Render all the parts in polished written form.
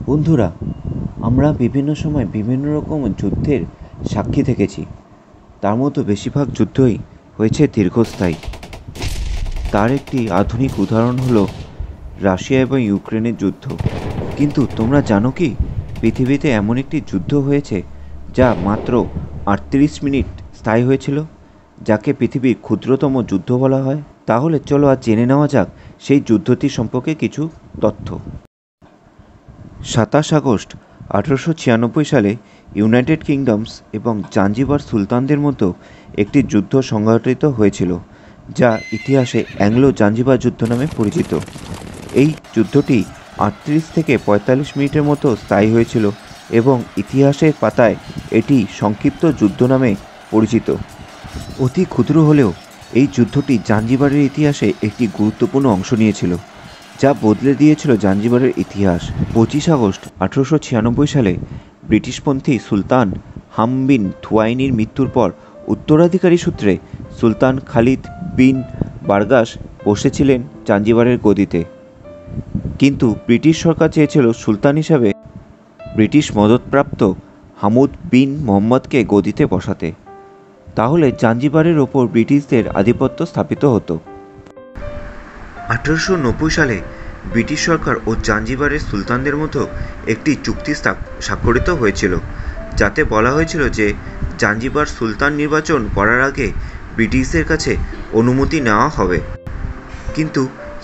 বন্ধুরা, আমরা বিভিন্ন সময় বিভিন্ন রকম যুদ্ধের সাক্ষী থেকেছি। তার মধ্যে বেশিরভাগ যুদ্ধই হয়েছে দীর্ঘস্থায়ী। তার একটি আধুনিক উদাহরণ হলো রাশিয়া এবং ইউক্রেনের যুদ্ধ। কিন্তু তোমরা জানো কি, পৃথিবীতে এমন একটি যুদ্ধ হয়েছে যা মাত্র 38 মিনিট স্থায়ী হয়েছিল, যাকে পৃথিবীর ক্ষুদ্রতম যুদ্ধ বলা হয়। তাহলে চলো আজ জেনে নেওয়া যাক সেই যুদ্ধটি সম্পর্কে কিছু তথ্য। 27 আগস্ট 1896 সালে ইউনাইটেড কিংডমস এবং জাঞ্জিবার সুলতানদের মধ্যে একটি যুদ্ধ সংঘটিত হয়েছিল, যা ইতিহাসে অ্যাংলো জাঞ্জিবার যুদ্ধ নামে পরিচিত। এই যুদ্ধটি 38 থেকে 45 মিনিটের মতো স্থায়ী হয়েছিল এবং ইতিহাসের পাতায় এটি সংক্ষিপ্ত যুদ্ধ নামে পরিচিত। অতি ক্ষুদ্র হলেও এই যুদ্ধটি জাঞ্জিবারের ইতিহাসে একটি গুরুত্বপূর্ণ অংশ নিয়েছিল, যা বদলে দিয়েছিল জাঞ্জিবারের ইতিহাস। 25 আগস্ট 1896 সালে ব্রিটিশপন্থী সুলতান হাম বিন থুয়াইনির মৃত্যুর পর উত্তরাধিকারী সূত্রে সুলতান খালিদ বিন বারগাস বসেছিলেন জাঞ্জিবারের গদিতে। কিন্তু ব্রিটিশ সরকার চেয়েছিল সুলতান হিসাবে ব্রিটিশ মদতপ্রাপ্ত হামুদ বিন মোহাম্মদকে গদিতে বসাতে। তাহলে জাঞ্জিবারের ওপর ব্রিটিশদের আধিপত্য স্থাপিত হতো। 1890 সালে ব্রিটিশ সরকার ও জাঞ্জিবারের সুলতানদের মধ্যে একটি চুক্তি স্বাক্ষরিত হয়েছিল, যাতে বলা হয়েছিল যে জাঞ্জিবার সুলতান নির্বাচন করার আগে ব্রিটিশদের কাছে অনুমতি নেওয়া হবে। কিন্তু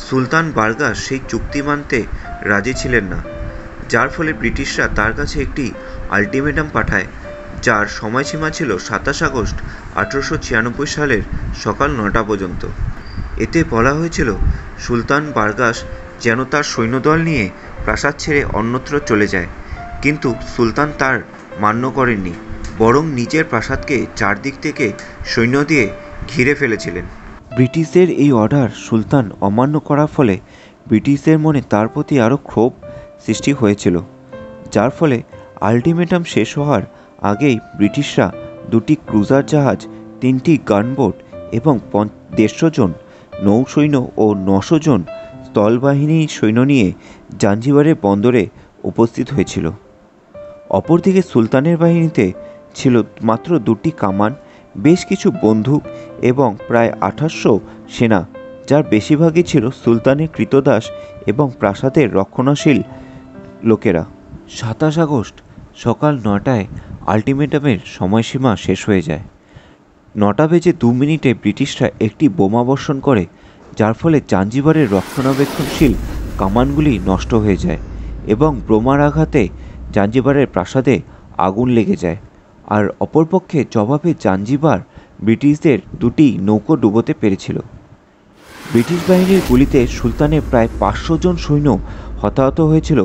সুলতান বারগাস সেই চুক্তি মানতে রাজি ছিলেন না, যার ফলে ব্রিটিশরা তার কাছে একটি আলটিমেটাম পাঠায়, যার সময়সীমা ছিল 27 আগস্ট 1896 সালের সকাল 9টা পর্যন্ত। এতে বলা হয়েছিল সুলতান বারগাস যেন তার সৈন্যদল নিয়ে প্রাসাদ ছেড়ে অন্যত্র চলে যায়। কিন্তু সুলতান তার মান্য করেননি, বরং নিজের প্রাসাদকে চারদিক থেকে সৈন্য দিয়ে ঘিরে ফেলেছিলেন। ব্রিটিশদের এই অর্ডার সুলতান অমান্য করার ফলে ব্রিটিশদের মনে তার প্রতি আরও ক্ষোভ সৃষ্টি হয়েছিল, যার ফলে আলটিমেটাম শেষ হওয়ার আগেই ব্রিটিশরা 2টি ক্রুজার জাহাজ, 3টি গানবোট এবং 150 জন নৌসৈন্য ও 900 জন স্থলবাহিনী সৈন্য নিয়ে জাঞ্জিবারের বন্দরে উপস্থিত হয়েছিল। অপরদিকে সুলতানের বাহিনীতে ছিল মাত্র 2টি কামান, বেশ কিছু বন্দুক এবং প্রায় 2800 সেনা, যার বেশিরভাগই ছিল সুলতানের কৃতদাস এবং প্রাসাদের রক্ষণশীল লোকেরা। 27 আগস্ট সকাল 9টায় আলটিমেটামের সময়সীমা শেষ হয়ে যায়। 9টা বেজে 2 মিনিটে ব্রিটিশরা একটি বোমা বর্ষণ করে, যার ফলে জাঞ্জিবারের রক্ষণাবেক্ষণশীল কামানগুলি নষ্ট হয়ে যায় এবং বোমার আঘাতে জাঞ্জিবারের প্রাসাদে আগুন লেগে যায়। আর অপরপক্ষে জবাবে জাঞ্জিবার ব্রিটিশদের 2টি নৌকো ডুবোতে পেরেছিল। ব্রিটিশ বাহিনীর গুলিতে সুলতানের প্রায় 500 জন সৈন্য হতাহত হয়েছিল।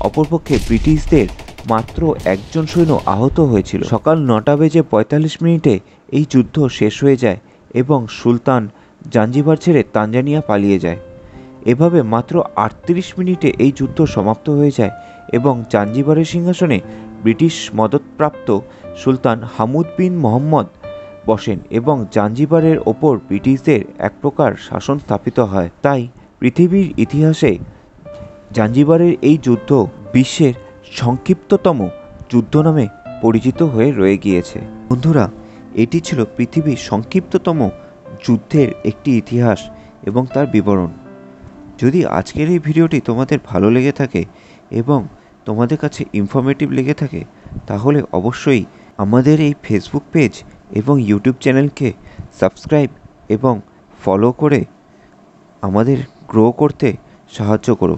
অপরপক্ষে ব্রিটিশদের মাত্র 1 জন সৈন্য আহত হয়েছিল। সকাল 9টা বেজে 45 মিনিটে এই যুদ্ধ শেষ হয়ে যায় এবং সুলতান জাঞ্জিবার ছেড়ে তানজানিয়া পালিয়ে যায়। এভাবে মাত্র 38 মিনিটে এই যুদ্ধ সমাপ্ত হয়ে যায় এবং জাঞ্জিবারের সিংহাসনে ব্রিটিশ মদতপ্রাপ্ত সুলতান হামুদ বিন মোহাম্মদ বসেন এবং জাঞ্জিবারের ওপর ব্রিটিশদের এক প্রকার শাসন স্থাপিত হয়। তাই পৃথিবীর ইতিহাসে জাঞ্জিবারের এই যুদ্ধ বিশ্বের সংক্ষিপ্ততম যুদ্ধ নামে পরিচিত হয়ে রয়ে গিয়েছে। বন্ধুরা, এটি ছিল পৃথিবীর সংক্ষিপ্ততম যুদ্ধের একটি ইতিহাস এবং তার বিবরণ। যদি আজকের এই ভিডিওটি তোমাদের ভালো লেগে থাকে এবং তোমাদের কাছে ইনফরমেটিভ লেগে থাকে, তাহলে অবশ্যই আমাদের এই ফেসবুক পেজ এবং ইউটিউব চ্যানেলকে সাবস্ক্রাইব এবং ফলো করে আমাদের গ্রো করতে সাহায্য করো।